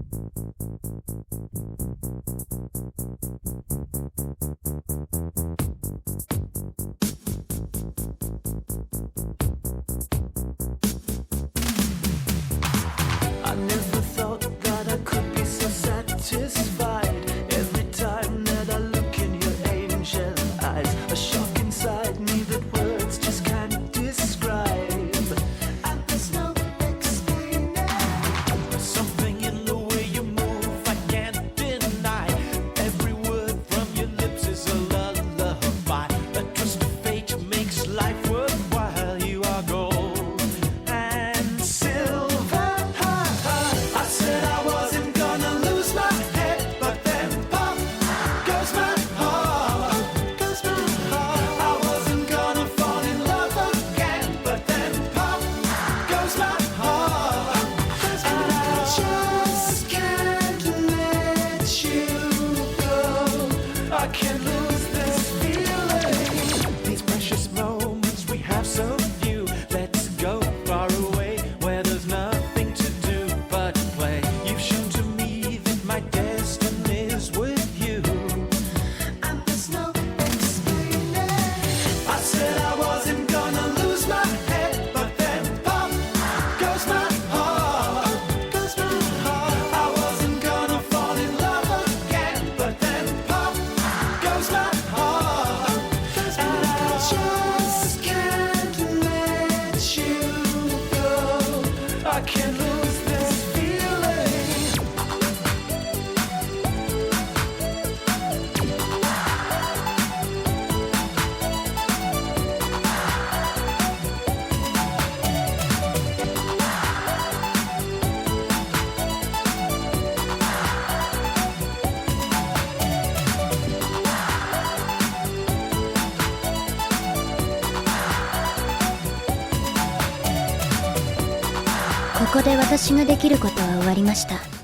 I never thought that I could be so satisfied. Every time that I look in your angel eyes, a shock inside me that words just can't describe. And there's no explaining. There's something in the way you move I can't deny. Every word from your lips is a lullaby. A twist of fate makes life worthwhile. You are gold and silver. I said I wasn't gonna lose my head, but then pop goes my heart. I wasn't gonna fall in love again, but then pop goes my heart. And I just can't let you go. I can't lose this feeling. These precious moments we have so few. Let's go far away where there's nothing to do but play. You've shown to me that my destiny's with you, and there's no explaining. I said I wasn't gonna lose my head, but then pop goes my heart. I wasn't gonna fall in love again, but then pop goes my heart. And I just can't let you go. I can't lose this feeling. ここで私ができることは終わりました。